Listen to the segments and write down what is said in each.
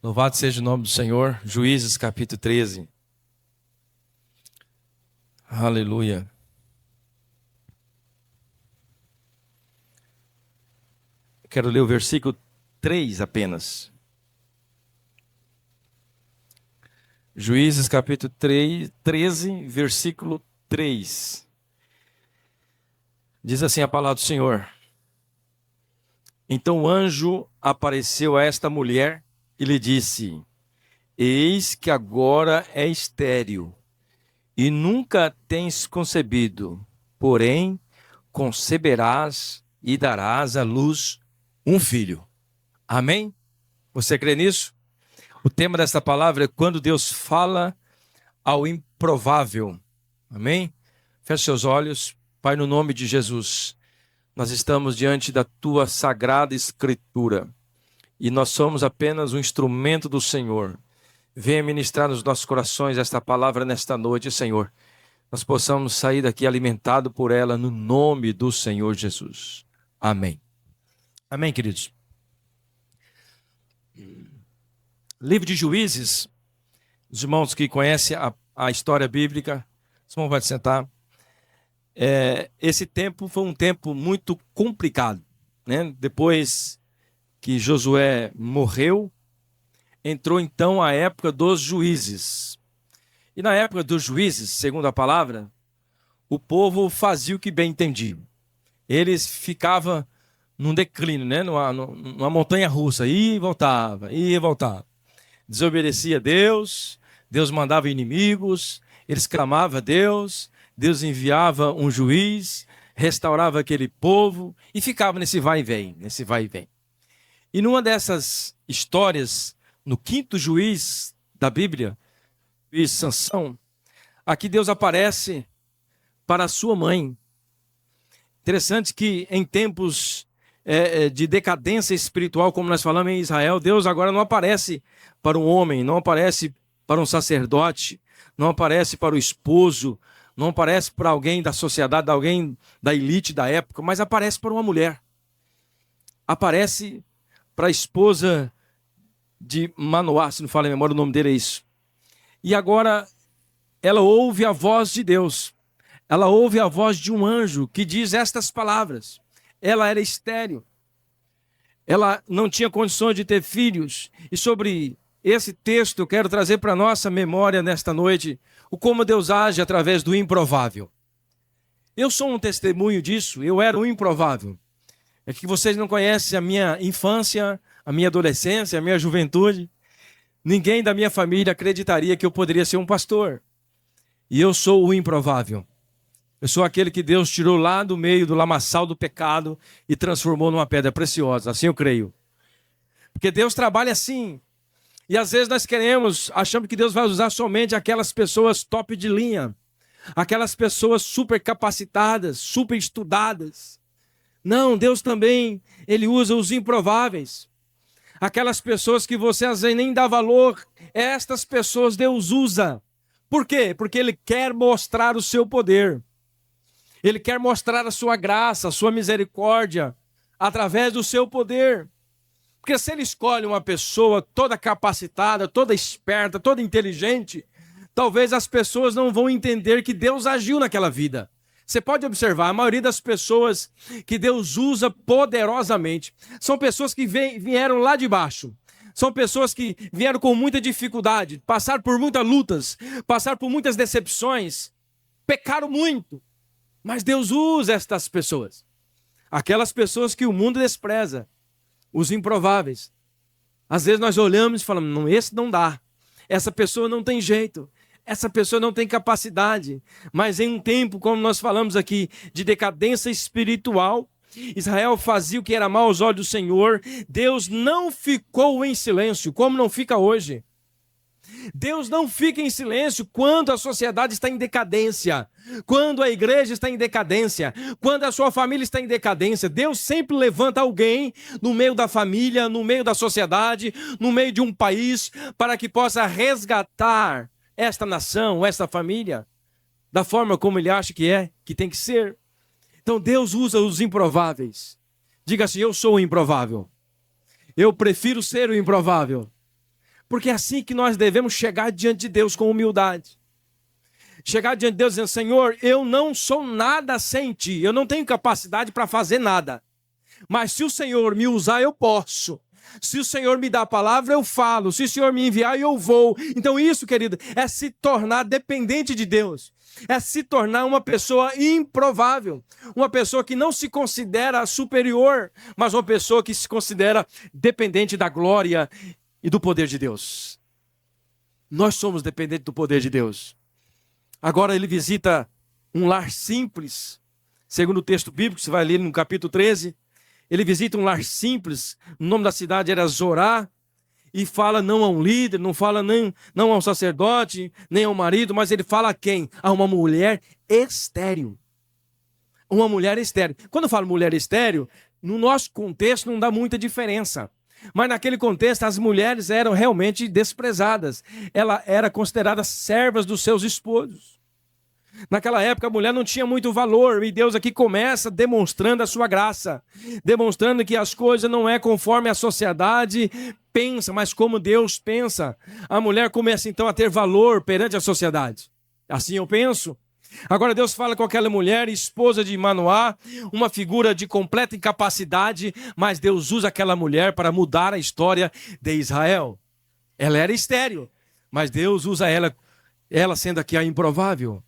Louvado seja o nome do Senhor. Juízes capítulo 13. Aleluia. Quero ler o versículo 3 apenas. Juízes capítulo 13, versículo 3. Diz assim a palavra do Senhor. Então o anjo apareceu a esta mulher e lhe disse: Eis que agora é estéril e nunca tens concebido, porém conceberás e darás à luz um filho. Amém? Você crê nisso? O tema desta palavra é quando Deus fala ao improvável. Amém? Feche seus olhos. Pai, no nome de Jesus, nós estamos diante da Tua sagrada Escritura e nós somos apenas um instrumento do Senhor. Venha ministrar nos nossos corações esta palavra nesta noite, Senhor. Nós possamos sair daqui alimentado por ela no nome do Senhor Jesus. Amém. Amém, queridos. Livro de Juízes, os irmãos que conhecem a história bíblica, os irmãos vão sentar. Esse tempo foi um tempo muito complicado, né? Depois que Josué morreu, entrou então a época dos juízes. E na época dos juízes, segundo a palavra, o povo fazia o que bem entendia. Eles ficavam num declínio, né? numa montanha russa, ia e voltava. Desobedecia a Deus, Deus mandava inimigos, eles clamavam a Deus, Deus enviava um juiz, restaurava aquele povo e ficava nesse vai e vem. E numa dessas histórias, no quinto juiz da Bíblia, juiz Sansão, aqui Deus aparece para a sua mãe. Interessante que em tempos de decadência espiritual, como nós falamos em Israel, Deus agora não aparece para um homem, não aparece para um sacerdote, não aparece para o esposo, não aparece para alguém da sociedade, alguém da elite da época, mas aparece para uma mulher. Aparece para a esposa de Manoá, se não falo em memória, o nome dele é isso. E agora ela ouve a voz de Deus. Ela ouve a voz de um anjo que diz estas palavras. Ela era estéril. Ela não tinha condições de ter filhos. E sobre esse texto eu quero trazer para a nossa memória nesta noite o como Deus age através do improvável. Eu sou um testemunho disso. Eu era um improvável. É que vocês não conhecem a minha infância, a minha adolescência, a minha juventude. Ninguém da minha família acreditaria que eu poderia ser um pastor. E eu sou o improvável. Eu sou aquele que Deus tirou lá do meio do lamaçal do pecado e transformou numa pedra preciosa. Assim eu creio. Porque Deus trabalha assim. E às vezes nós achamos que Deus vai usar somente aquelas pessoas top de linha. Aquelas pessoas super capacitadas, super estudadas. Não, Deus também, Ele usa os improváveis. Aquelas pessoas que você às vezes nem dá valor, estas pessoas Deus usa. Por quê? Porque Ele quer mostrar o seu poder. Ele quer mostrar a sua graça, a sua misericórdia, através do seu poder. Porque se Ele escolhe uma pessoa toda capacitada, toda esperta, toda inteligente, talvez as pessoas não vão entender que Deus agiu naquela vida. Você pode observar, a maioria das pessoas que Deus usa poderosamente são pessoas que vieram lá de baixo. São pessoas que vieram com muita dificuldade, passaram por muitas lutas, passaram por muitas decepções, pecaram muito. Mas Deus usa estas pessoas. Aquelas pessoas que o mundo despreza, os improváveis. Às vezes nós olhamos e falamos, não, esse não dá. Essa pessoa não tem jeito. Essa pessoa não tem capacidade. Mas em um tempo, como nós falamos aqui, de decadência espiritual, Israel fazia o que era mal aos olhos do Senhor. Deus não ficou em silêncio, como não fica hoje. Deus não fica em silêncio quando a sociedade está em decadência, quando a igreja está em decadência, quando a sua família está em decadência. Deus sempre levanta alguém no meio da família, no meio da sociedade, no meio de um país, para que possa resgatar esta nação, esta família, da forma como Ele acha que tem que ser. Então Deus usa os improváveis. Diga assim, eu sou o improvável. Eu prefiro ser o improvável. Porque é assim que nós devemos chegar diante de Deus com humildade. Chegar diante de Deus dizendo: Senhor, eu não sou nada sem ti, eu não tenho capacidade para fazer nada. Mas se o Senhor me usar, eu posso. Se o Senhor me dá a palavra, eu falo. Se o Senhor me enviar, eu vou. Então isso, querido, é se tornar dependente de Deus. É se tornar uma pessoa improvável. Uma pessoa que não se considera superior, mas uma pessoa que se considera dependente da glória e do poder de Deus. Nós somos dependentes do poder de Deus. Agora ele visita um lar simples. Segundo o texto bíblico, você vai ler no capítulo 13. Ele visita um lar simples, o nome da cidade era Zorá, e fala não a um líder, não fala não a um sacerdote, nem ao marido, mas ele fala a quem? A uma mulher estéril. Uma mulher estéril. Quando eu falo mulher estéril, no nosso contexto não dá muita diferença. Mas naquele contexto as mulheres eram realmente desprezadas. Ela era considerada servas dos seus esposos. Naquela época a mulher não tinha muito valor, e Deus aqui começa demonstrando a sua graça, demonstrando que as coisas não é conforme a sociedade pensa, mas como Deus pensa. A mulher começa então a ter valor perante a sociedade. Assim eu penso. Agora Deus fala com aquela mulher, esposa de Manoá, uma figura de completa incapacidade, mas Deus usa aquela mulher para mudar a história de Israel. Ela era estéril, mas Deus usa ela sendo aqui a improvável.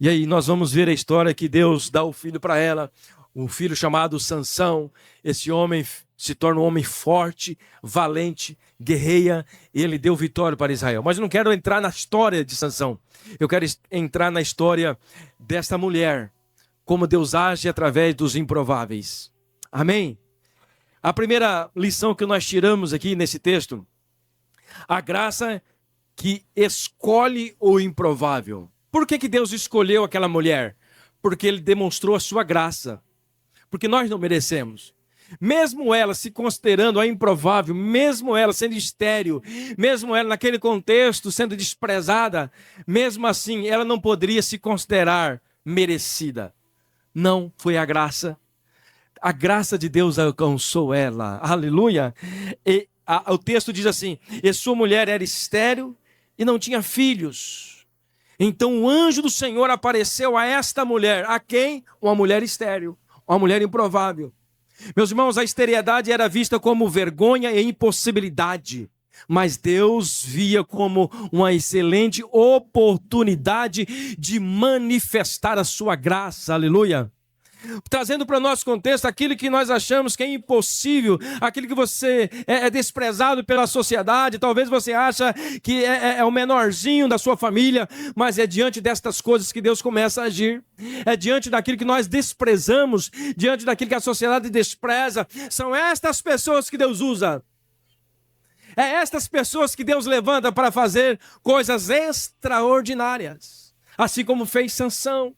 E aí nós vamos ver a história que Deus dá o filho para ela, um filho chamado Sansão. Esse homem se torna um homem forte, valente, guerreia, e ele deu vitória para Israel. Mas eu não quero entrar na história de Sansão. Eu quero entrar na história desta mulher, como Deus age através dos improváveis. Amém? A primeira lição que nós tiramos aqui nesse texto, a graça que escolhe o improvável. Por que Deus escolheu aquela mulher? Porque ele demonstrou a sua graça. Porque nós não merecemos. Mesmo ela se considerando a improvável, mesmo ela sendo estéril, mesmo ela naquele contexto sendo desprezada, mesmo assim ela não poderia se considerar merecida. Não foi a graça. A graça de Deus alcançou ela. Aleluia. O texto diz assim: e sua mulher era estéril e não tinha filhos. Então o anjo do Senhor apareceu a esta mulher. A quem? Uma mulher estéril, uma mulher improvável. Meus irmãos, a esterilidade era vista como vergonha e impossibilidade, mas Deus via como uma excelente oportunidade de manifestar a sua graça. Aleluia. Trazendo para o nosso contexto aquilo que nós achamos que é impossível, aquilo que você é desprezado pela sociedade, talvez você acha que é o menorzinho da sua família, mas é diante destas coisas que Deus começa a agir, é diante daquilo que nós desprezamos, diante daquilo que a sociedade despreza, são estas pessoas que Deus usa, é estas pessoas que Deus levanta para fazer coisas extraordinárias, assim como fez Sansão.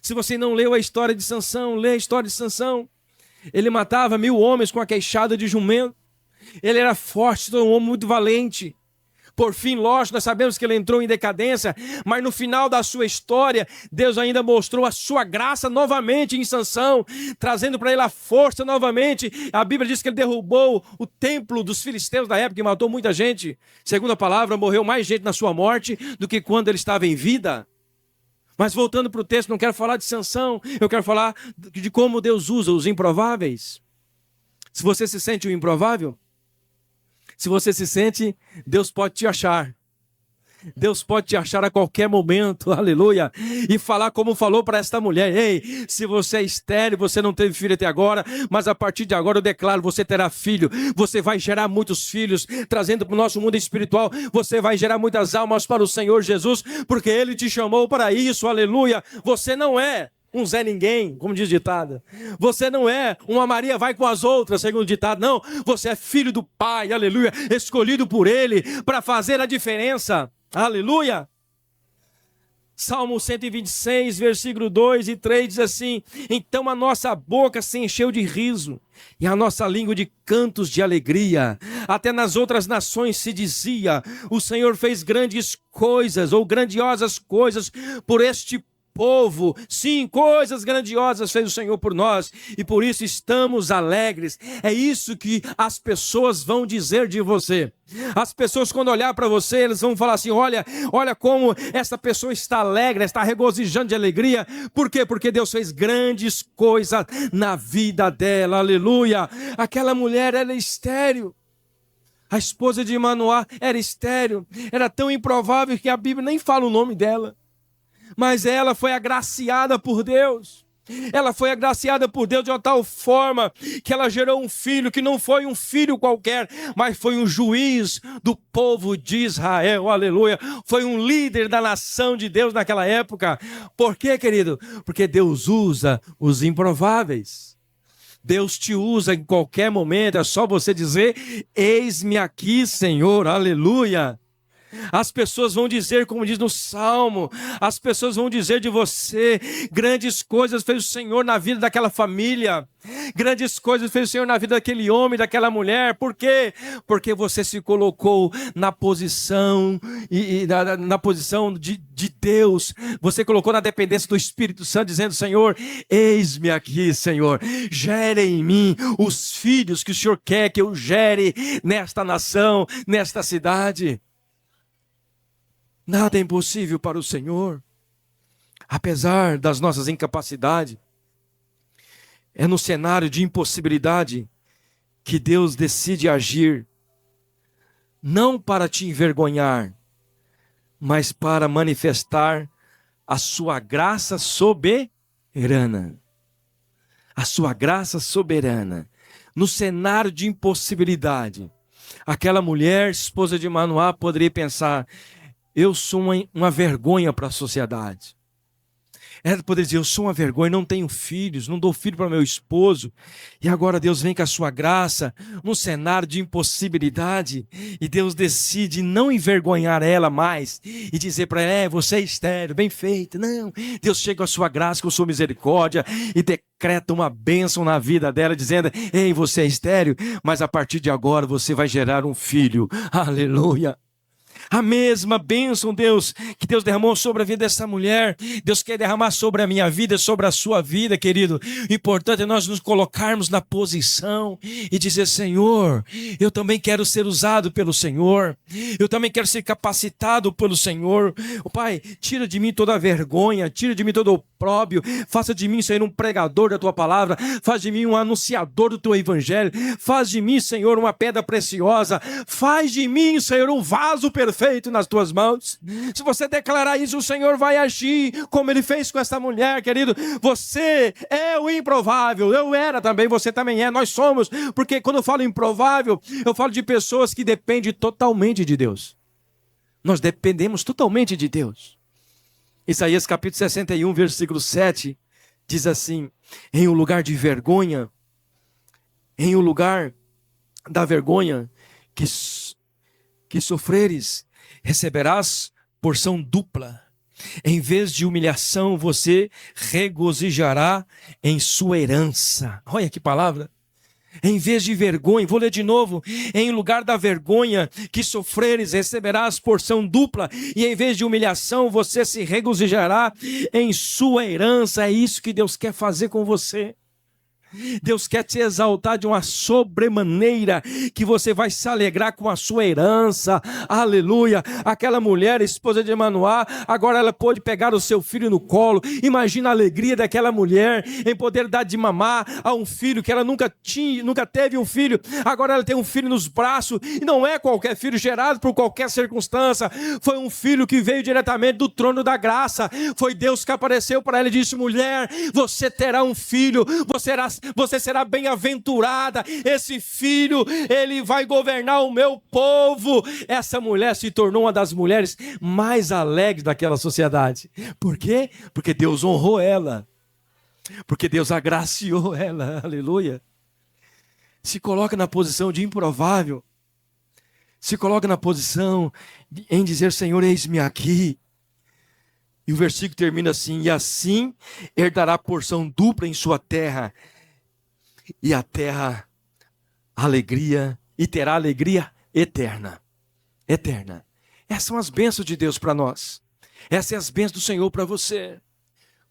Se você não leu a história de Sansão, lê a história de Sansão. Ele matava 1000 homens com a queixada de jumento. Ele era forte, um homem muito valente. Por fim, lógico, nós sabemos que ele entrou em decadência, mas no final da sua história, Deus ainda mostrou a sua graça novamente em Sansão, trazendo para ele a força novamente. A Bíblia diz que ele derrubou o templo dos filisteus da época e matou muita gente. Segundo a palavra, morreu mais gente na sua morte do que quando ele estava em vida. Mas voltando para o texto, não quero falar de Sansão, eu quero falar de como Deus usa os improváveis. Se você se sente um improvável, se você se sente, Deus pode te achar. Deus pode te achar a qualquer momento, aleluia, e falar como falou para esta mulher: ei, se você é estéril, você não teve filho até agora, mas a partir de agora eu declaro, você terá filho, você vai gerar muitos filhos, trazendo para o nosso mundo espiritual, você vai gerar muitas almas para o Senhor Jesus, porque Ele te chamou para isso, aleluia. Você não é um Zé Ninguém, como diz o ditado. Você não é uma Maria vai com as outras, segundo o ditado. Não, você é filho do Pai, aleluia, escolhido por Ele para fazer a diferença. Aleluia! Salmo 126, versículo 2 e 3 diz assim: então a nossa boca se encheu de riso e a nossa língua de cantos de alegria. Até nas outras nações se dizia: o Senhor fez grandes coisas ou grandiosas coisas por este povo. Sim, coisas grandiosas fez o Senhor por nós e por isso estamos alegres. É isso que as pessoas vão dizer de você. As pessoas, quando olhar para você, eles vão falar assim: olha como essa pessoa está alegre, está regozijando de alegria. Por quê? Porque Deus fez grandes coisas na vida dela. Aleluia. Aquela mulher era estéril. A esposa de Manoá era estéril. Era tão improvável que a Bíblia nem fala o nome dela. Mas ela foi agraciada por Deus. Ela foi agraciada por Deus de uma tal forma que ela gerou um filho que não foi um filho qualquer, mas foi um juiz do povo de Israel, aleluia. Foi um líder da nação de Deus naquela época. Por quê, querido? Porque Deus usa os improváveis. Deus te usa em qualquer momento, é só você dizer: eis-me aqui, Senhor, aleluia. As pessoas vão dizer, como diz no Salmo, as pessoas vão dizer de você: grandes coisas fez o Senhor na vida daquela família, grandes coisas fez o Senhor na vida daquele homem, daquela mulher. Por quê? Porque você se colocou na posição, na posição de Deus. Você colocou na dependência do Espírito Santo, dizendo: Senhor, eis-me aqui, Senhor, gere em mim os filhos que o Senhor quer que eu gere nesta nação, nesta cidade. Nada é impossível para o Senhor, apesar das nossas incapacidades. É no cenário de impossibilidade que Deus decide agir, não para te envergonhar, mas para manifestar a sua graça soberana. A sua graça soberana. No cenário de impossibilidade, aquela mulher, esposa de Manoá, poderia pensar: eu sou uma vergonha para a sociedade. Ela poderia dizer: eu sou uma vergonha, não tenho filhos, não dou filho para meu esposo. E agora Deus vem com a sua graça, num cenário de impossibilidade, e Deus decide não envergonhar ela mais, e dizer para ela: você é estéril, bem feito. Não, Deus chega com a sua graça, com a sua misericórdia, e decreta uma bênção na vida dela, dizendo: ei, você é estéril, mas a partir de agora você vai gerar um filho. Aleluia. A mesma bênção, Deus, que Deus derramou sobre a vida dessa mulher, Deus quer derramar sobre a minha vida, sobre a sua vida, querido. O importante é nós nos colocarmos na posição e dizer: Senhor, eu também quero ser usado pelo Senhor, eu também quero ser capacitado pelo Senhor. Pai, tira de mim toda a vergonha, tira de mim todo o opróbio, faça de mim, Senhor, um pregador da tua palavra, faz de mim um anunciador do teu evangelho, faz de mim, Senhor, uma pedra preciosa, faz de mim, Senhor, um vaso perfeito nas tuas mãos. Se você declarar isso, o Senhor vai agir como Ele fez com essa mulher, querido. Você é o improvável, eu era também, você também é, nós somos, porque quando eu falo improvável, eu falo de pessoas que dependem totalmente de Deus. Nós dependemos totalmente de Deus. Isaías capítulo 61, versículo 7, diz assim: em um lugar de vergonha, em um lugar da vergonha que sofreres, receberás porção dupla. Em vez de humilhação, você regozijará em sua herança. Olha que palavra. Em vez de vergonha, vou ler de novo: em lugar da vergonha que sofreres, receberás porção dupla, e em vez de humilhação, você se regozijará em sua herança. É isso que Deus quer fazer com você. Deus quer te exaltar de uma sobremaneira, que você vai se alegrar com a sua herança. Aleluia. Aquela mulher, esposa de Manoá, agora ela pôde pegar o seu filho no colo. Imagina a alegria daquela mulher em poder dar de mamar a um filho que ela nunca teve um filho. Agora ela tem um filho nos braços, e não é qualquer filho gerado por qualquer circunstância. Foi um filho que veio diretamente do trono da graça. Foi Deus que apareceu para ela e disse: mulher, você terá um filho, você será bem-aventurada, esse filho, ele vai governar o meu povo. Essa mulher se tornou uma das mulheres mais alegres daquela sociedade. Por quê? Porque Deus honrou ela, porque Deus agraciou ela. Aleluia. Se coloca na posição de improvável, se coloca na posição em dizer: Senhor, eis-me aqui. E o versículo termina assim: e assim herdará porção dupla em sua terra, e a terra alegria, e terá alegria eterna. Eterna. Essas são as bênçãos de Deus para nós. Essas são as bênçãos do Senhor para você.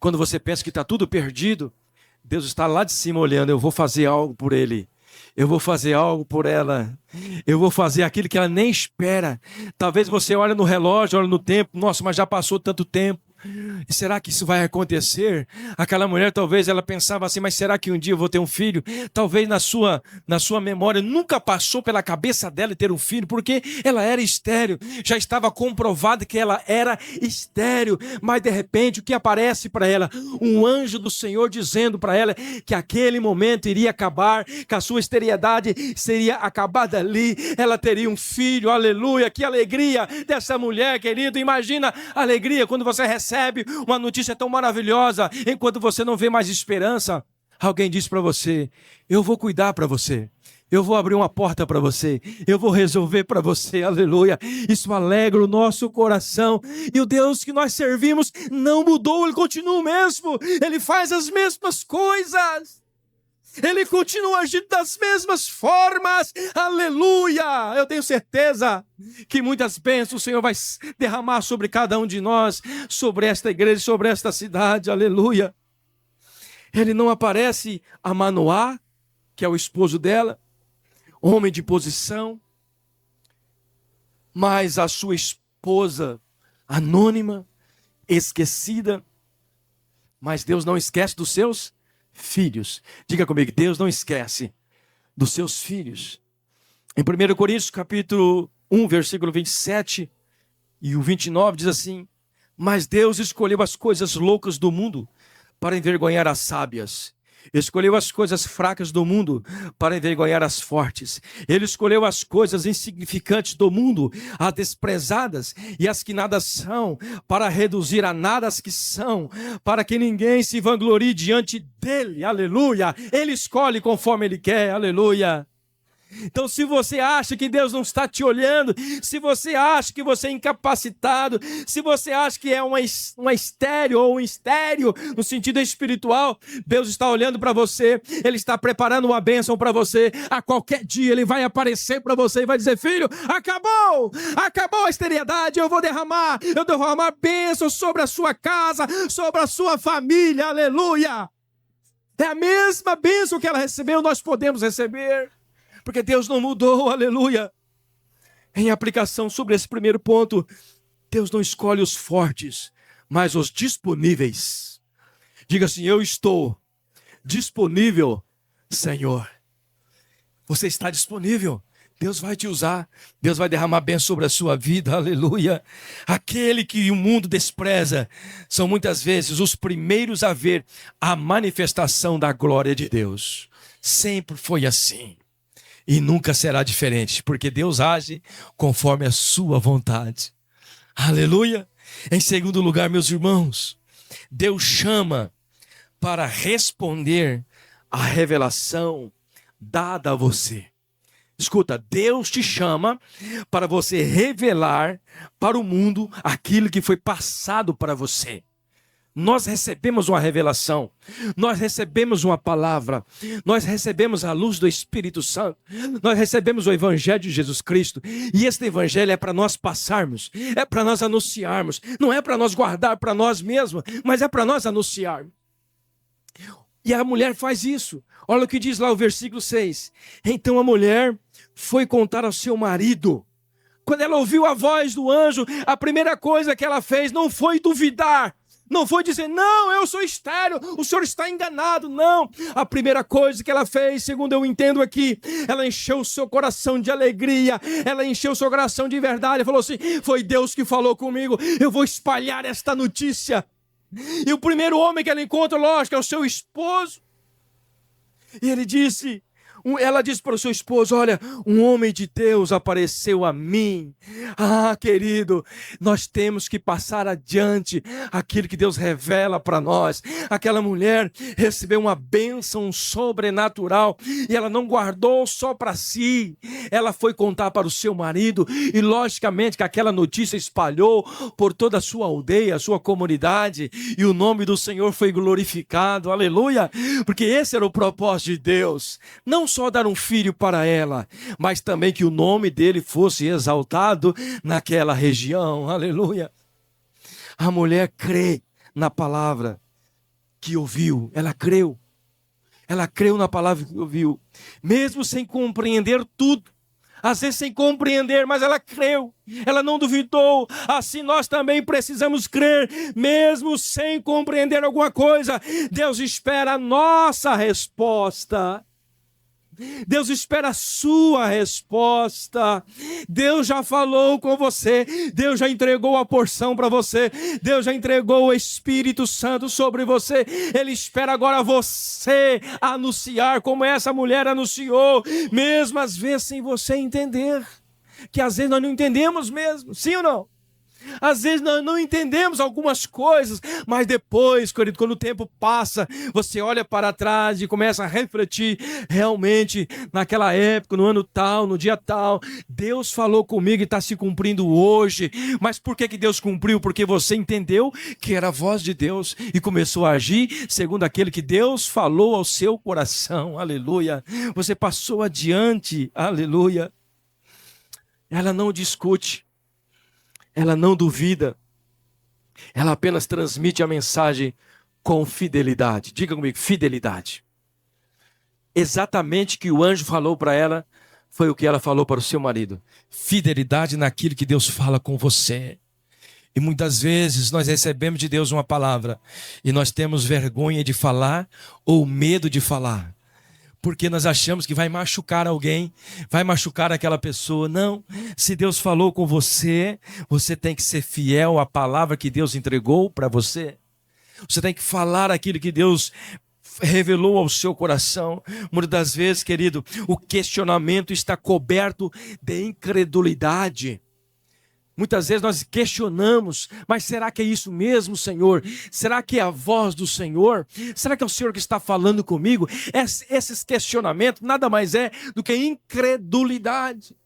Quando você pensa que está tudo perdido, Deus está lá de cima olhando. Eu vou fazer algo por ele. Eu vou fazer algo por ela. Eu vou fazer aquilo que ela nem espera. Talvez você olhe no relógio, olhe no tempo. Nossa, mas já passou tanto tempo. E será que isso vai acontecer? Aquela mulher, talvez ela pensava assim, mas será que um dia eu vou ter um filho? Talvez na sua memória nunca passou pela cabeça dela ter um filho, porque ela era estéril. Já estava comprovado que ela era estéril. Mas de repente o que aparece para ela? Um anjo do Senhor dizendo para ela que aquele momento iria acabar, que a sua esterilidade seria acabada ali. Ela teria um filho, aleluia. Que alegria dessa mulher, querido. Imagina a alegria quando você recebe uma notícia tão maravilhosa, enquanto você não vê mais esperança. Alguém diz para você: eu vou cuidar para você, eu vou abrir uma porta para você, eu vou resolver para você, aleluia. Isso alegra o nosso coração. E o Deus que nós servimos não mudou, Ele continua o mesmo, Ele faz as mesmas coisas, Ele continua agindo das mesmas formas, aleluia. Eu tenho certeza que muitas bênçãos o Senhor vai derramar sobre cada um de nós, sobre esta igreja, sobre esta cidade, aleluia. Ele não aparece a Manoá, que é o esposo dela, homem de posição, mas a sua esposa anônima, esquecida. Mas Deus não esquece dos seus filhos. Diga comigo, Deus não esquece dos seus filhos. Em 1 Coríntios capítulo 1, versículo 27 e o 29 diz assim: mas Deus escolheu as coisas loucas do mundo para envergonhar as sábias. Escolheu as coisas fracas do mundo para envergonhar as fortes. Ele escolheu as coisas insignificantes do mundo, as desprezadas e as que nada são, para reduzir a nada as que são, para que ninguém se vanglorie diante dele, aleluia. Ele escolhe conforme ele quer, aleluia. Então, se você acha que Deus não está te olhando, se você acha que você é incapacitado, se você acha que é uma estéreo ou um estéreo no sentido espiritual, Deus está olhando para você, Ele está preparando uma bênção para você. A qualquer dia Ele vai aparecer para você e vai dizer: filho, acabou a esterilidade, eu vou derramar bênçãos sobre a sua casa, sobre a sua família, aleluia. É a mesma bênção que ela recebeu, nós podemos receber. Porque Deus não mudou, aleluia. Em aplicação sobre esse primeiro ponto, Deus não escolhe os fortes, mas os disponíveis. Diga assim: eu estou disponível, Senhor. Você está disponível. Deus vai te usar. Deus vai derramar bênção sobre a sua vida, aleluia. Aquele que o mundo despreza são muitas vezes os primeiros a ver a manifestação da glória de Deus. Sempre foi assim. E nunca será diferente, porque Deus age conforme a sua vontade. Aleluia. Em segundo lugar, meus irmãos, Deus chama para responder à revelação dada a você. Escuta, Deus te chama para você revelar para o mundo aquilo que foi passado para você. Nós recebemos uma revelação, nós recebemos uma palavra, nós recebemos a luz do Espírito Santo, nós recebemos o Evangelho de Jesus Cristo, e este Evangelho é para nós passarmos, é para nós anunciarmos, não é para nós guardar para nós mesmos, mas é para nós anunciarmos. E a mulher faz isso. Olha o que diz lá o versículo 6. Então a mulher foi contar ao seu marido. Quando ela ouviu a voz do anjo, a primeira coisa que ela fez não foi duvidar. Não foi dizer: não, eu sou estéril, o senhor está enganado. Não, a primeira coisa que ela fez, segundo eu entendo aqui, ela encheu o seu coração de alegria, ela encheu o seu coração de verdade, falou assim: foi Deus que falou comigo, eu vou espalhar esta notícia. E o primeiro homem que ela encontra, lógico, é o seu esposo. E ela disse para o seu esposo: olha, um homem de Deus apareceu a mim. Ah, querido, nós temos que passar adiante aquilo que Deus revela para nós. Aquela mulher recebeu uma bênção sobrenatural e ela não guardou só para si. Ela foi contar para o seu marido e logicamente que aquela notícia espalhou por toda a sua aldeia, a sua comunidade, e o nome do Senhor foi glorificado, aleluia, porque esse era o propósito de Deus. Não só dar um filho para ela, mas também que o nome dele fosse exaltado naquela região, aleluia. A mulher crê na palavra que ouviu, ela creu. Ela creu na palavra que ouviu, mesmo sem compreender tudo. Às vezes sem compreender, mas ela creu, ela não duvidou. Assim nós também precisamos crer, mesmo sem compreender alguma coisa. Deus espera a nossa resposta. Deus espera a sua resposta. Deus já falou com você, Deus já entregou a porção para você, Deus já entregou o Espírito Santo sobre você. Ele espera agora você anunciar como essa mulher anunciou, mesmo às vezes sem você entender, que às vezes nós não entendemos mesmo, sim ou não? Às vezes nós não entendemos algumas coisas, mas depois, querido, quando o tempo passa, você olha para trás e começa a refletir, realmente, naquela época, no ano tal, no dia tal, Deus falou comigo e está se cumprindo hoje. Mas por que Deus cumpriu? Porque você entendeu que era a voz de Deus e começou a agir segundo aquele que Deus falou ao seu coração, aleluia. Você passou adiante, aleluia. Ela não discute. Ela não duvida, ela apenas transmite a mensagem com fidelidade. Diga comigo, fidelidade. Exatamente o que o anjo falou para ela, foi o que ela falou para o seu marido. Fidelidade naquilo que Deus fala com você. E muitas vezes nós recebemos de Deus uma palavra, e nós temos vergonha de falar, ou medo de falar. Porque nós achamos que vai machucar alguém, vai machucar aquela pessoa. Não, se Deus falou com você, você tem que ser fiel à palavra que Deus entregou para você. Você tem que falar aquilo que Deus revelou ao seu coração. Muitas das vezes, querido, o questionamento está coberto de incredulidade. Muitas vezes nós questionamos, mas será que é isso mesmo, Senhor? Será que é a voz do Senhor? Será que é o Senhor que está falando comigo? Esses questionamentos nada mais é do que incredulidade.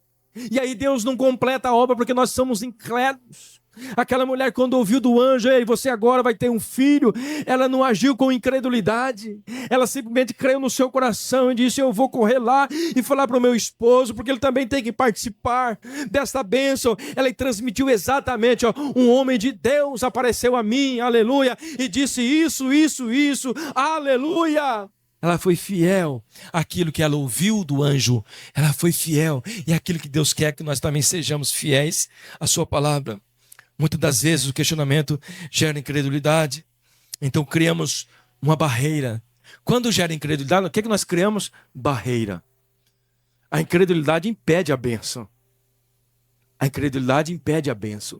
E aí Deus não completa a obra porque nós somos incrédulos. Aquela mulher, quando ouviu do anjo, ei, você agora vai ter um filho, ela não agiu com incredulidade, ela simplesmente creu no seu coração e disse, eu vou correr lá e falar para o meu esposo, porque ele também tem que participar desta bênção. Ela transmitiu exatamente, um homem de Deus apareceu a mim, aleluia, e disse isso, aleluia. Ela foi fiel àquilo que ela ouviu do anjo, ela foi fiel, e aquilo que Deus quer que nós também sejamos fiéis à sua palavra. Muitas das vezes o questionamento gera incredulidade, então criamos uma barreira. Quando gera incredulidade, o que nós criamos? Barreira. A incredulidade impede a bênção. A incredulidade impede a bênção.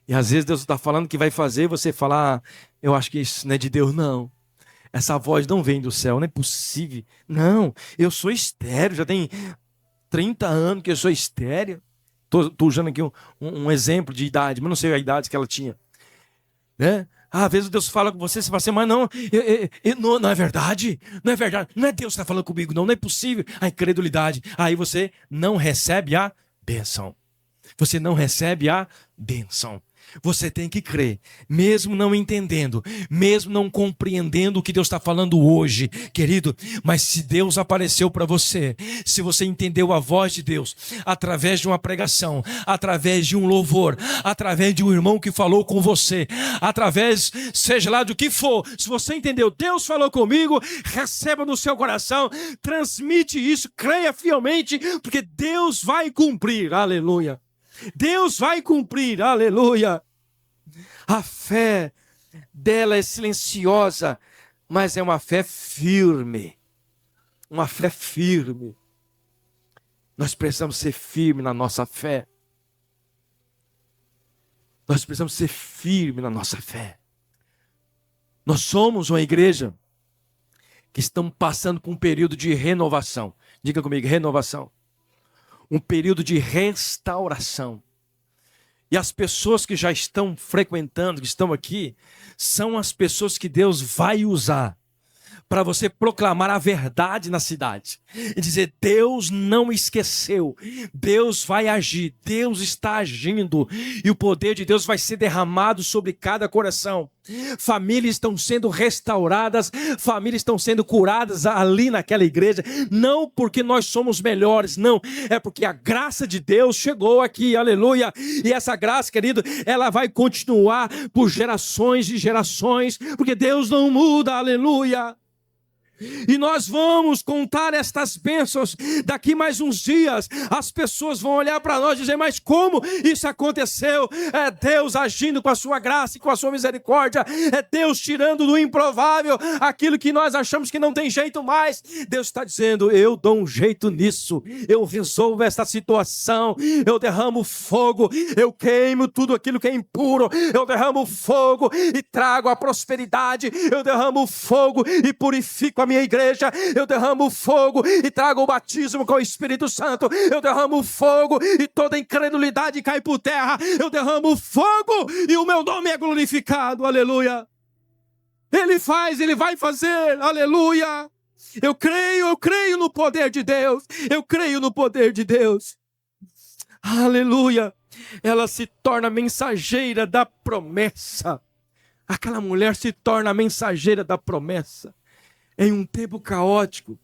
E às vezes Deus está falando que vai fazer, você fala, eu acho que isso não é de Deus, não. Essa voz não vem do céu, não é possível. Não, eu sou estéril, já tem 30 anos que eu sou estéril. Estou usando aqui um exemplo de idade, mas não sei a idade que ela tinha. Né? Às vezes Deus fala com você, você fala assim, mas não, não é verdade, não é verdade, não é Deus que está falando comigo, não é possível. A incredulidade, aí você não recebe a bênção. Você não recebe a bênção. Você tem que crer, mesmo não entendendo, mesmo não compreendendo o que Deus está falando hoje, querido. Mas se Deus apareceu para você, se você entendeu a voz de Deus, através de uma pregação, através de um louvor, através de um irmão que falou com você, através, seja lá do que for, se você entendeu, Deus falou comigo, receba no seu coração, transmite isso, creia fielmente, porque Deus vai cumprir, aleluia. Deus vai cumprir, aleluia. A fé dela é silenciosa, mas é uma fé firme. Uma fé firme. Nós precisamos ser firmes na nossa fé. Nós precisamos ser firmes na nossa fé. Nós somos uma igreja que estamos passando por um período de renovação. Diga comigo, renovação. Um período de restauração. E as pessoas que já estão frequentando, que estão aqui, são as pessoas que Deus vai usar para você proclamar a verdade na cidade e dizer: Deus não esqueceu, Deus vai agir, Deus está agindo, e o poder de Deus vai ser derramado sobre cada coração. Famílias estão sendo restauradas, famílias estão sendo curadas ali naquela igreja, não porque nós somos melhores, não, é porque a graça de Deus chegou aqui, aleluia. E essa graça, querido, ela vai continuar por gerações e gerações, porque Deus não muda, aleluia. E nós vamos contar estas bênçãos daqui mais uns dias. As pessoas vão olhar para nós e dizer: mas como isso aconteceu? É Deus agindo com a sua graça e com a sua misericórdia. É Deus tirando do improvável aquilo que nós achamos que não tem jeito mais. Deus está dizendo: eu dou um jeito nisso, eu resolvo essa situação, eu derramo fogo, eu queimo tudo aquilo que é impuro, eu derramo fogo e trago a prosperidade, eu derramo fogo e purifico a minha igreja, eu derramo fogo e trago o batismo com o Espírito Santo, eu derramo fogo e toda incredulidade cai por terra, eu derramo fogo e o meu nome é glorificado, aleluia. Ele faz, ele vai fazer, aleluia. Eu creio no poder de Deus, eu creio no poder de Deus, aleluia. Ela se torna mensageira da promessa, aquela mulher se torna mensageira da promessa. Em um tempo caótico,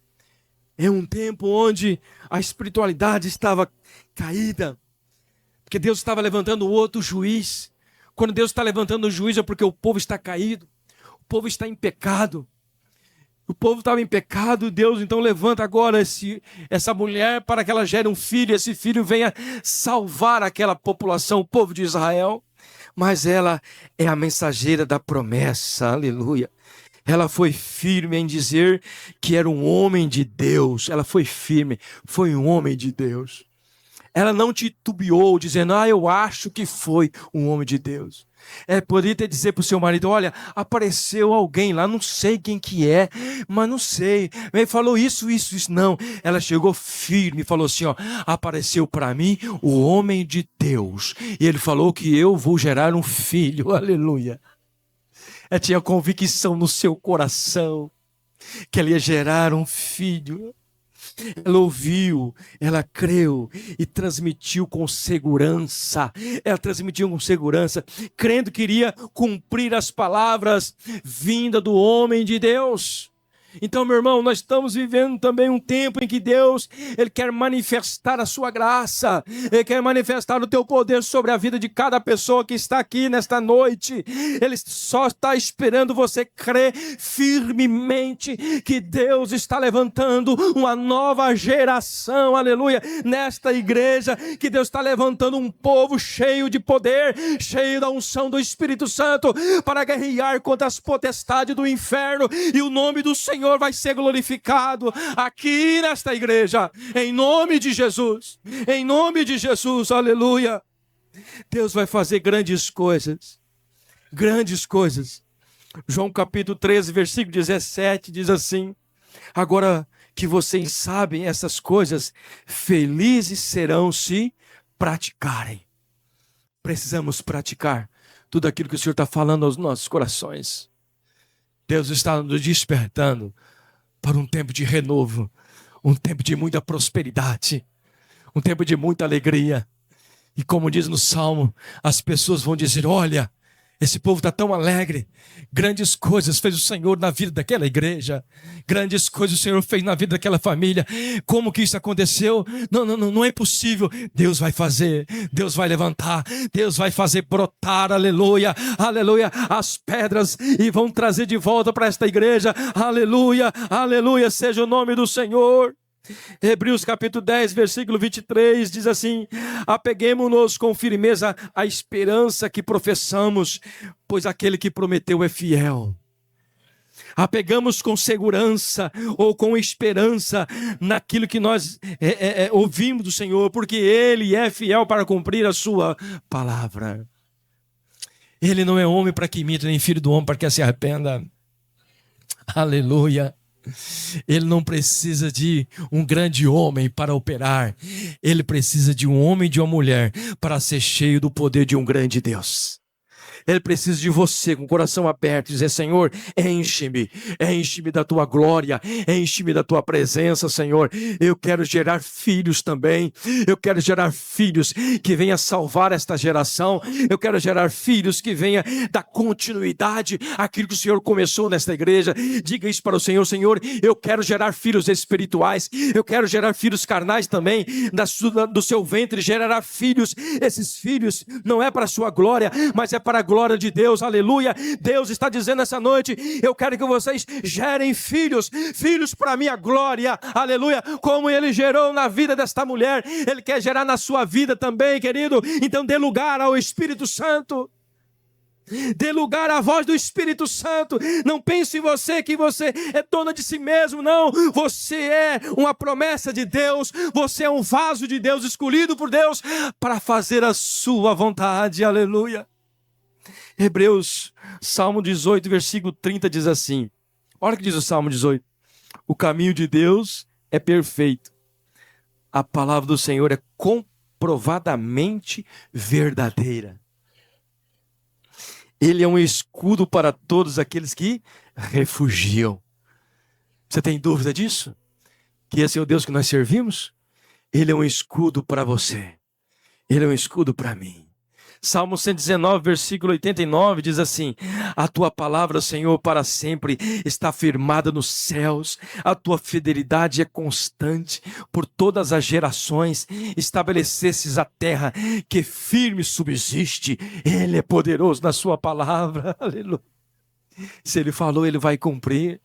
em um tempo onde a espiritualidade estava caída, porque Deus estava levantando outro juiz. Quando Deus está levantando o juiz é porque o povo está caído, o povo está em pecado. O povo estava em pecado, Deus então levanta agora essa mulher para que ela gere um filho, esse filho venha salvar aquela população, o povo de Israel. Mas ela é a mensageira da promessa, aleluia. Ela foi firme em dizer que era um homem de Deus. Ela foi firme, foi um homem de Deus. Ela não titubeou dizendo: eu acho que foi um homem de Deus. Poderia ter dizer para o seu marido: olha, apareceu alguém lá, não sei quem que é, mas não sei. Ele falou isso. Não, ela chegou firme e falou assim: apareceu para mim o homem de Deus. E ele falou que eu vou gerar um filho, aleluia. Ela tinha convicção no seu coração que ela ia gerar um filho. Ela ouviu, ela creu e transmitiu com segurança. Ela transmitiu com segurança, crendo que iria cumprir as palavras vinda do homem de Deus. Então, meu irmão, nós estamos vivendo também um tempo em que Deus, Ele quer manifestar a sua graça, Ele quer manifestar o teu poder sobre a vida de cada pessoa que está aqui nesta noite. Ele só está esperando você crer firmemente que Deus está levantando uma nova geração, aleluia, nesta igreja, que Deus está levantando um povo cheio de poder, cheio da unção do Espírito Santo, para guerrear contra as potestades do inferno, e o nome do Senhor vai ser glorificado aqui nesta igreja, em nome de Jesus, aleluia. Deus vai fazer grandes coisas. João capítulo 13, versículo 17 diz assim: agora que vocês sabem essas coisas, felizes serão se praticarem. Precisamos praticar tudo aquilo que o Senhor está falando aos nossos corações. Deus está nos despertando para um tempo de renovo, um tempo de muita prosperidade, um tempo de muita alegria. E como diz no Salmo, as pessoas vão dizer: olha, esse povo está tão alegre, grandes coisas fez o Senhor na vida daquela igreja, grandes coisas o Senhor fez na vida daquela família. Como que isso aconteceu? Não é possível. Deus vai fazer, Deus vai levantar, Deus vai fazer brotar, aleluia, as pedras, e vão trazer de volta para esta igreja, aleluia, seja o nome do Senhor. Hebreus capítulo 10, versículo 23 diz assim: apeguemo-nos com firmeza à esperança que professamos, pois aquele que prometeu é fiel. Apegamos com segurança ou com esperança naquilo que nós ouvimos do Senhor, porque Ele é fiel para cumprir a sua palavra. Ele não é homem para que imite, nem filho do homem para que se arrependa. Aleluia. Ele não precisa de um grande homem para operar. Ele precisa de um homem e de uma mulher para ser cheio do poder de um grande Deus. Ele precisa de você com o coração aberto, dizer: Senhor, enche-me da tua glória, enche-me da tua presença, Senhor. Eu quero gerar filhos também. Eu quero gerar filhos que venham salvar esta geração. Eu quero gerar filhos que venham dar continuidade àquilo que o Senhor começou nesta igreja. Diga isso para o Senhor: Senhor, eu quero gerar filhos espirituais. Eu quero gerar filhos carnais também. Do seu ventre gerará filhos. Esses filhos não é para a sua glória, mas é para a glória de Deus. Aleluia. Deus está dizendo essa noite: eu quero que vocês gerem filhos, filhos para a minha glória. Aleluia. Como Ele gerou na vida desta mulher, Ele quer gerar na sua vida também, querido. Então dê lugar ao Espírito Santo. Dê lugar à voz do Espírito Santo. Não pense em você que você é dona de si mesmo. Não, você é uma promessa de Deus. Você é um vaso de Deus, escolhido por Deus para fazer a sua vontade. Aleluia. Hebreus, Salmo 18, versículo 30 diz assim. Olha o que diz o Salmo 18. O caminho de Deus é perfeito. A palavra do Senhor é comprovadamente verdadeira. Ele é um escudo para todos aqueles que refugiam. Você tem dúvida disso? Que esse é o Deus que nós servimos? Ele é um escudo para você. Ele é um escudo para mim. Salmo 119, versículo 89 diz assim: a tua palavra, Senhor, para sempre está firmada nos céus. A tua fidelidade é constante por todas as gerações. Estabelecesses a terra que firme subsiste. Ele é poderoso na sua palavra. Aleluia. Se Ele falou, Ele vai cumprir.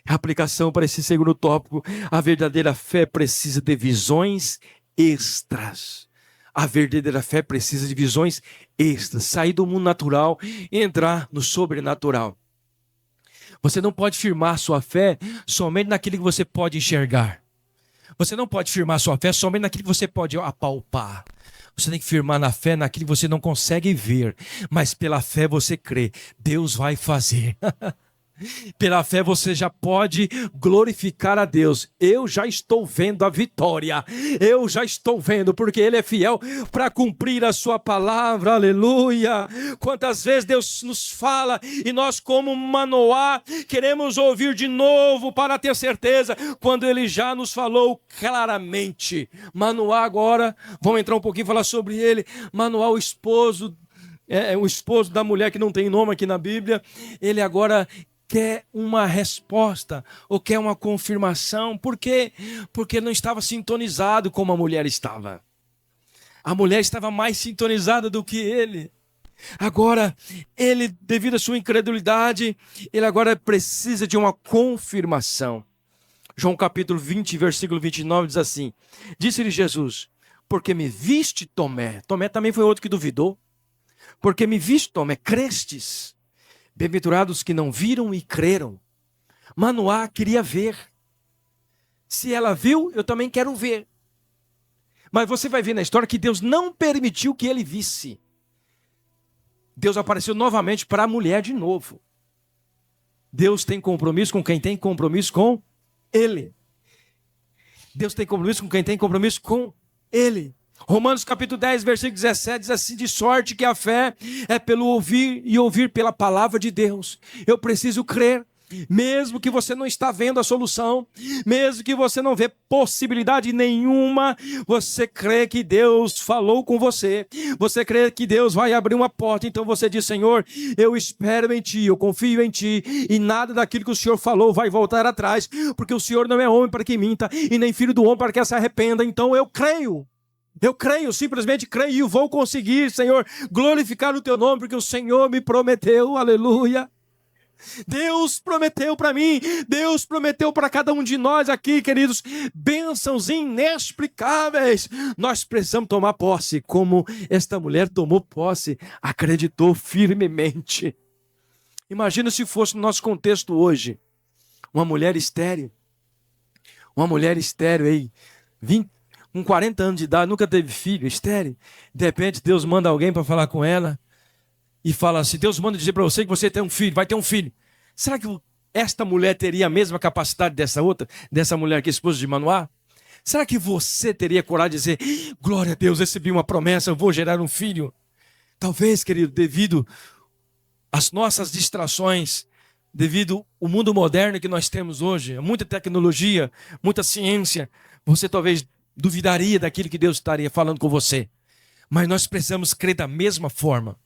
Aplicação para esse segundo tópico: a verdadeira fé precisa de visões extras. A verdadeira fé precisa de visões extras, sair do mundo natural e entrar no sobrenatural. Você não pode firmar sua fé somente naquilo que você pode enxergar. Você não pode firmar sua fé somente naquilo que você pode apalpar. Você tem que firmar na fé naquilo que você não consegue ver, mas pela fé você crê. Deus vai fazer. Pela fé você já pode glorificar a Deus. Eu já estou vendo a vitória. Eu já estou vendo, porque Ele é fiel para cumprir a sua palavra. Aleluia. Quantas vezes Deus nos fala e nós, como Manoá, queremos ouvir de novo para ter certeza, quando Ele já nos falou claramente. Manoá agora, vamos entrar um pouquinho e falar sobre ele. Manoá, o esposo da mulher que não tem nome aqui na Bíblia. Ele agora quer uma resposta, ou quer uma confirmação. Por quê? Porque não estava sintonizado como a mulher estava. A mulher estava mais sintonizada do que ele. Agora, ele, devido à sua incredulidade, ele agora precisa de uma confirmação. João capítulo 20, versículo 29 diz assim: disse-lhe Jesus: porque me viste, Tomé. Tomé também foi outro que duvidou. Porque me viste, Tomé, crestes. Bem-aventurados que não viram e creram. Manoá queria ver. Se ela viu, eu também quero ver. Mas você vai ver na história que Deus não permitiu que ele visse. Deus apareceu novamente para a mulher de novo. Deus tem compromisso com quem tem compromisso com Ele. Deus tem compromisso com quem tem compromisso com Ele. Romanos capítulo 10, versículo 17 diz assim: de sorte que a fé é pelo ouvir e ouvir pela palavra de Deus. Eu preciso crer, mesmo que você não está vendo a solução, mesmo que você não vê possibilidade nenhuma, você crê que Deus falou com você, você crê que Deus vai abrir uma porta, então você diz: Senhor, eu espero em Ti, eu confio em Ti, e nada daquilo que o Senhor falou vai voltar atrás, porque o Senhor não é homem para que minta, e nem filho do homem para que se arrependa. Então eu creio. Eu creio, simplesmente creio, e vou conseguir, Senhor, glorificar o Teu nome, porque o Senhor me prometeu. Aleluia. Deus prometeu para mim, Deus prometeu para cada um de nós aqui, queridos, bênçãos inexplicáveis. Nós precisamos tomar posse, como esta mulher tomou posse, acreditou firmemente. Imagina se fosse no nosso contexto hoje, uma mulher estéril aí, com 40 anos de idade, nunca teve filho, estéril. De repente Deus manda alguém para falar com ela e fala assim: Deus manda dizer para você que você tem um filho, vai ter um filho. Será que esta mulher teria a mesma capacidade dessa mulher que é esposa de Manoá? Será que você teria coragem de dizer: glória a Deus, recebi uma promessa, eu vou gerar um filho? Talvez, querido, devido às nossas distrações, devido ao mundo moderno que nós temos hoje, muita tecnologia, muita ciência, você talvez duvidaria daquilo que Deus estaria falando com você. Mas nós precisamos crer da mesma forma.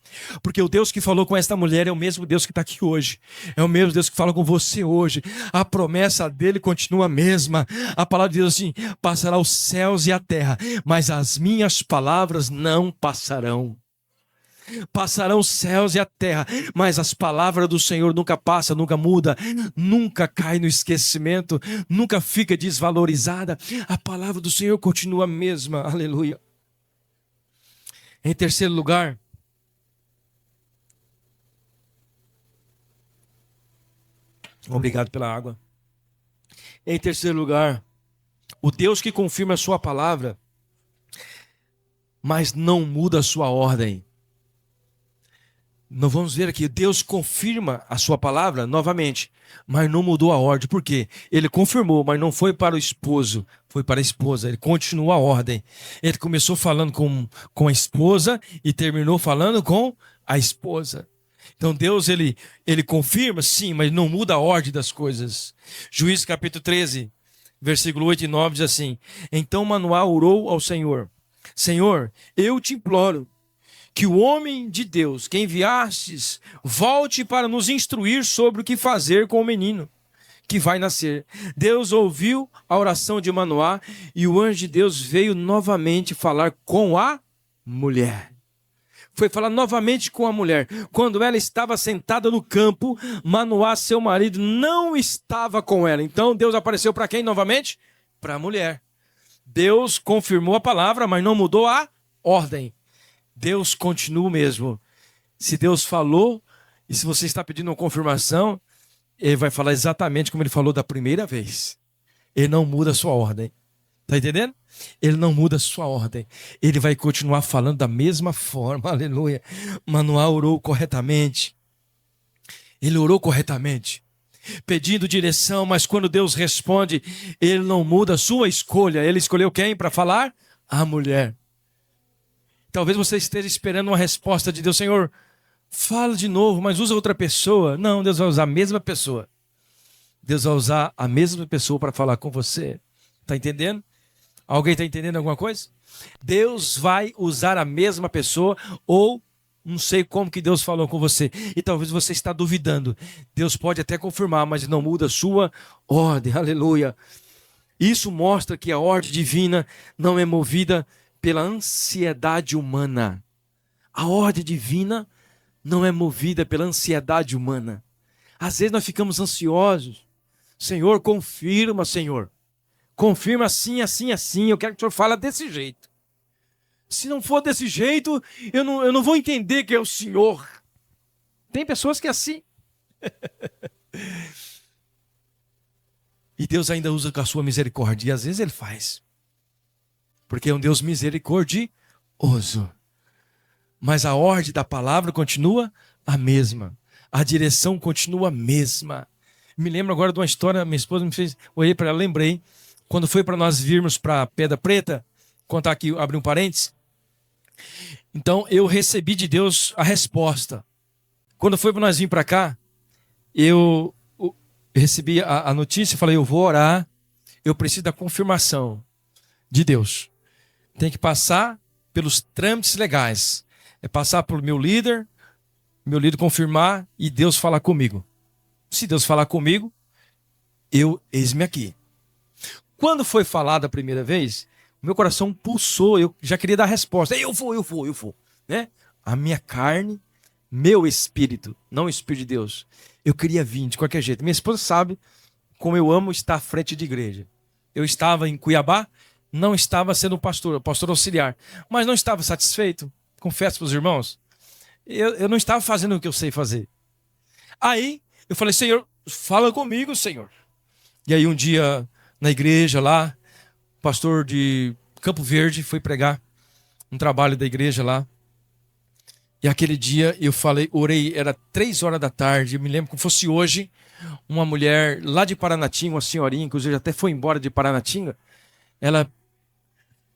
Porque o Deus que falou com esta mulher é o mesmo Deus que está aqui hoje. É o mesmo Deus que fala com você hoje. A promessa dele continua a mesma. A palavra de Deus assim: passará os céus e a terra, mas as minhas palavras não passarão. Passarão os céus e a terra, mas as palavras do Senhor nunca passam, nunca muda, nunca cai no esquecimento, nunca fica desvalorizada. A palavra do Senhor continua a mesma. Aleluia. Em terceiro lugar, obrigado pela água. Em terceiro lugar, o Deus que confirma a sua palavra, mas não muda a sua ordem. Nós vamos ver aqui, Deus confirma a sua palavra novamente, mas não mudou a ordem. Por quê? Ele confirmou, mas não foi para o esposo, foi para a esposa. Ele continuou a ordem. Ele começou falando com a esposa e terminou falando com a esposa. Então Deus, ele confirma, sim, mas não muda a ordem das coisas. Juízes capítulo 13, versículo 8 e 9 diz assim: Então Manoá orou ao Senhor: Senhor, eu te imploro que o homem de Deus que enviastes volte para nos instruir sobre o que fazer com o menino que vai nascer. Deus ouviu a oração de Manoá e o anjo de Deus veio novamente falar com a mulher. Foi falar novamente com a mulher. Quando ela estava sentada no campo, Manoá, seu marido, não estava com ela. Então Deus apareceu para quem novamente? Para a mulher. Deus confirmou a palavra, mas não mudou a ordem. Deus continua o mesmo. Se Deus falou, e se você está pedindo uma confirmação, Ele vai falar exatamente como Ele falou da primeira vez. Ele não muda a sua ordem. Está entendendo? Ele não muda a sua ordem. Ele vai continuar falando da mesma forma. Aleluia. Manoá orou corretamente. Ele orou corretamente, pedindo direção, mas quando Deus responde, Ele não muda a sua escolha. Ele escolheu quem para falar? A mulher. Talvez você esteja esperando uma resposta de Deus: Senhor, fala de novo, mas usa outra pessoa. Não, Deus vai usar a mesma pessoa. Deus vai usar a mesma pessoa para falar com você. Está entendendo? Alguém está entendendo alguma coisa? Deus vai usar a mesma pessoa, ou não sei como que Deus falou com você. E talvez você está duvidando. Deus pode até confirmar, mas não muda a sua ordem. Aleluia. Isso mostra que a ordem divina não é movida pela ansiedade humana. A ordem divina não é movida pela ansiedade humana. Às vezes nós ficamos ansiosos. Senhor, confirma, Senhor. Confirma assim, assim, assim. Eu quero que o Senhor fale desse jeito. Se não for desse jeito, eu não vou entender que é o Senhor. Tem pessoas que é assim. E Deus ainda usa com a sua misericórdia. E às vezes Ele faz. Porque é um Deus misericordioso. Mas a ordem da palavra continua a mesma. A direção continua a mesma. Me lembro agora de uma história, minha esposa me fez, olhei para ela, lembrei, quando foi para nós virmos para Pedra Preta, contar aqui, abrir um parênteses. Então eu recebi de Deus a resposta. Quando foi para nós vir para cá, eu recebi a notícia e falei: eu vou orar, eu preciso da confirmação de Deus. Tem que passar pelos trâmites legais. É passar pelo meu líder confirmar e Deus falar comigo. Se Deus falar comigo, eis-me aqui. Quando foi falado a primeira vez, meu coração pulsou, eu já queria dar a resposta. Eu vou. Né? A minha carne, meu espírito, não o Espírito de Deus. Eu queria vir de qualquer jeito. Minha esposa sabe como eu amo estar à frente de igreja. Eu estava em Cuiabá, não estava sendo pastor auxiliar, mas não estava satisfeito. Confesso para os irmãos, eu não estava fazendo o que eu sei fazer. Aí eu falei: Senhor, fala comigo, Senhor. E aí um dia na igreja lá, o pastor de Campo Verde foi pregar um trabalho da igreja lá. E aquele dia eu orei, era 3 horas da tarde, eu me lembro como fosse hoje, uma mulher lá de Paranatinga, uma senhorinha, inclusive até foi embora de Paranatinga, ela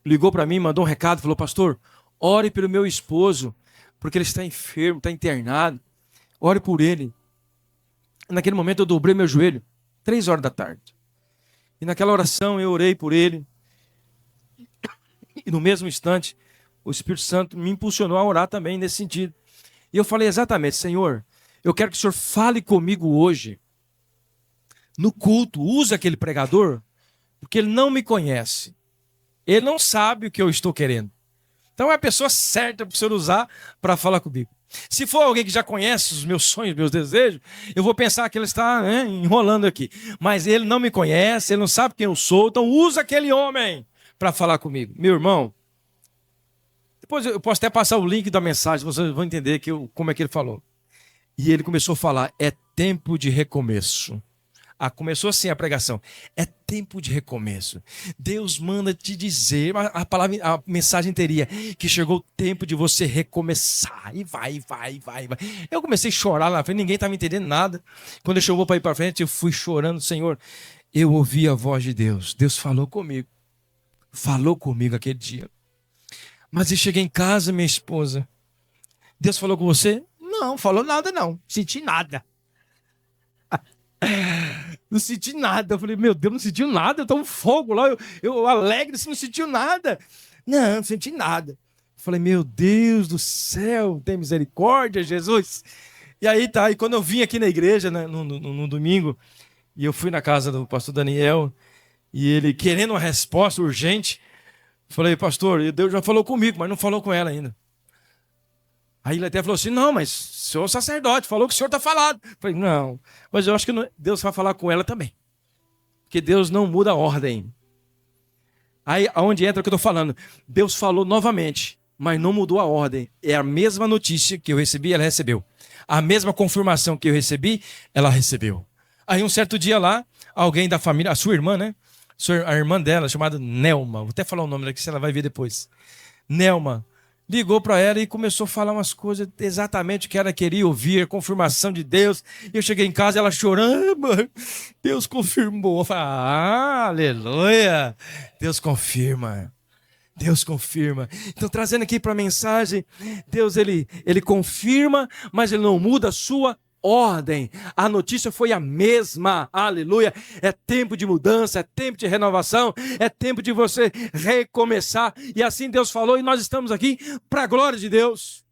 ligou para mim, mandou um recado, falou: pastor, ore pelo meu esposo, porque ele está enfermo, está internado. Ore por ele. Naquele momento eu dobrei meu joelho, 3 horas da tarde. E naquela oração eu orei por ele. E no mesmo instante, o Espírito Santo me impulsionou a orar também nesse sentido. E eu falei exatamente: Senhor, eu quero que o Senhor fale comigo hoje. No culto, use aquele pregador, porque ele não me conhece. Ele não sabe o que eu estou querendo. Então é a pessoa certa para o Senhor usar para falar comigo. Se for alguém que já conhece os meus sonhos, meus desejos, eu vou pensar que ele está enrolando aqui. Mas ele não me conhece, ele não sabe quem eu sou, então usa aquele homem para falar comigo. Meu irmão, depois eu posso até passar o link da mensagem, vocês vão entender como é que ele falou. E ele começou a falar: é tempo de recomeço. Começou assim a pregação: é tempo de recomeço. Deus manda te dizer, a mensagem teria que chegou o tempo de você recomeçar. E vai. Eu comecei a chorar lá na frente, ninguém estava entendendo nada. Quando ele chamou para ir para frente, eu fui chorando: Senhor, eu ouvi a voz de Deus. Deus falou comigo aquele dia. Mas eu cheguei em casa, minha esposa: Deus falou com você? Não, falou nada não, senti nada. Não senti nada. Eu falei: meu Deus, não sentiu nada? Eu estou um fogo lá, eu alegre, você não sentiu nada? Não senti nada. Eu falei: meu Deus do céu, tem misericórdia, Jesus. E aí tá, e quando eu vim aqui na igreja, né, no domingo, e eu fui na casa do pastor Daniel, e ele querendo uma resposta urgente, eu falei: pastor, Deus já falou comigo, mas não falou com ela ainda. Aí ele até falou assim: não, mas o senhor é sacerdote, falou que o senhor está falado. Eu falei: não, mas eu acho que Deus vai falar com ela também. Porque Deus não muda a ordem. Aí, aonde entra o que eu estou falando? Deus falou novamente, mas não mudou a ordem. É a mesma notícia que eu recebi, ela recebeu. A mesma confirmação que eu recebi, ela recebeu. Aí um certo dia lá, alguém da família, a sua irmã, né? A irmã dela, chamada Nelma, vou até falar o nome dela que você vai ver depois. Nelma ligou para ela e começou a falar umas coisas exatamente o que ela queria ouvir, a confirmação de Deus. E eu cheguei em casa, ela chorando: Deus confirmou. Eu falei: aleluia, Deus confirma. Deus confirma. Então, trazendo aqui para a mensagem, Deus ele confirma, mas ele não muda a sua ordem. A notícia foi a mesma. Aleluia. É tempo de mudança, é tempo de renovação, é tempo de você recomeçar. E assim Deus falou, e nós estamos aqui para a glória de Deus.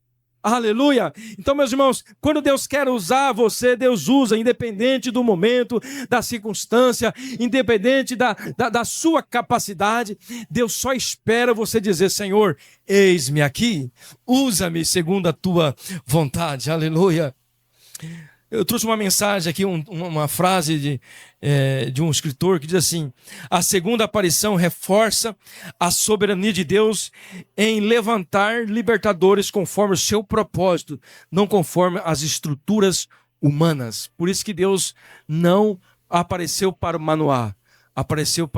Aleluia. Então, meus irmãos, quando Deus quer usar você, Deus usa, independente do momento, da circunstância, independente da sua capacidade. Deus só espera você dizer: Senhor, eis-me aqui, usa-me segundo a tua vontade. Aleluia. Eu trouxe uma mensagem aqui, uma frase de um escritor que diz assim: a segunda aparição reforça a soberania de Deus em levantar libertadores conforme o seu propósito, não conforme as estruturas humanas. Por isso que Deus não apareceu para Manoá, apareceu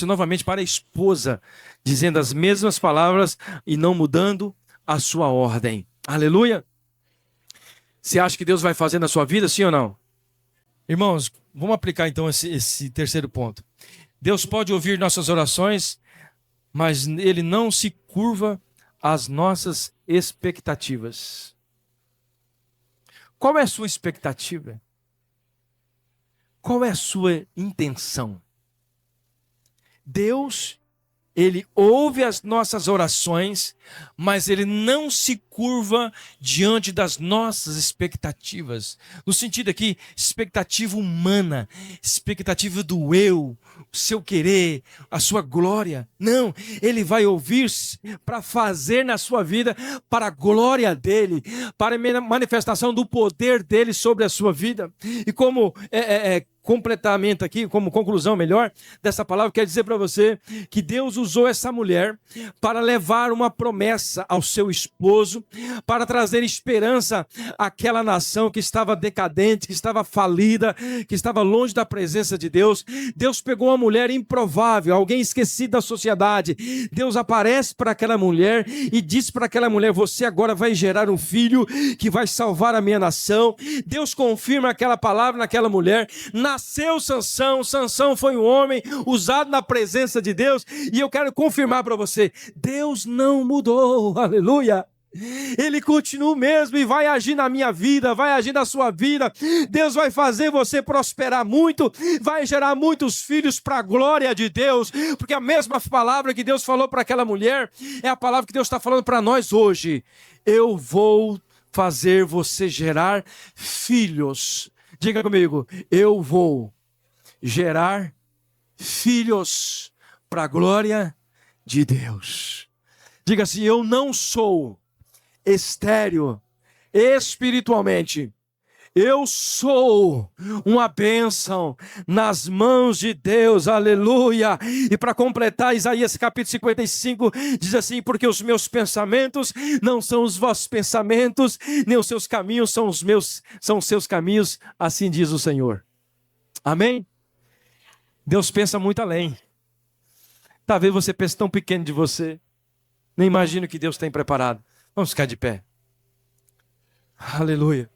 novamente para a esposa, dizendo as mesmas palavras e não mudando a sua ordem. Aleluia. Você acha que Deus vai fazer na sua vida, sim ou não? Irmãos, vamos aplicar então esse terceiro ponto. Deus pode ouvir nossas orações, mas Ele não se curva às nossas expectativas. Qual é a sua expectativa? Qual é a sua intenção? Deus, Ele ouve as nossas orações, mas Ele não se curva diante das nossas expectativas. No sentido aqui, expectativa humana, expectativa do eu, o seu querer, a sua glória. Não, Ele vai ouvir para fazer na sua vida para a glória dEle, para a manifestação do poder dEle sobre a sua vida. E como completamento aqui, como conclusão melhor dessa palavra, quer dizer para você que Deus usou essa mulher para levar uma promessa ao seu esposo, para trazer esperança àquela nação que estava decadente, que estava falida, que estava longe da presença de Deus. Deus pegou uma mulher improvável, alguém esquecido da sociedade. Deus aparece para aquela mulher e diz para aquela mulher: você agora vai gerar um filho que vai salvar a minha nação. Deus confirma aquela palavra naquela mulher. Nasceu Sansão. Sansão foi um homem usado na presença de Deus. E eu quero confirmar para você: Deus não mudou. Aleluia. Ele continua o mesmo e vai agir na minha vida, vai agir na sua vida. Deus vai fazer você prosperar muito, vai gerar muitos filhos para a glória de Deus, porque a mesma palavra que Deus falou para aquela mulher é a palavra que Deus está falando para nós hoje. Eu vou fazer você gerar filhos. Diga comigo, eu vou gerar filhos para a glória de Deus. Diga assim, eu não sou estéril espiritualmente. Eu sou uma bênção nas mãos de Deus, aleluia. E para completar, Isaías capítulo 55 diz assim, porque os meus pensamentos não são os vossos pensamentos, nem os seus caminhos são os seus caminhos, assim diz o Senhor. Amém? Deus pensa muito além. Talvez você pense tão pequeno de você, nem imagine o que Deus tem preparado. Vamos ficar de pé. Aleluia.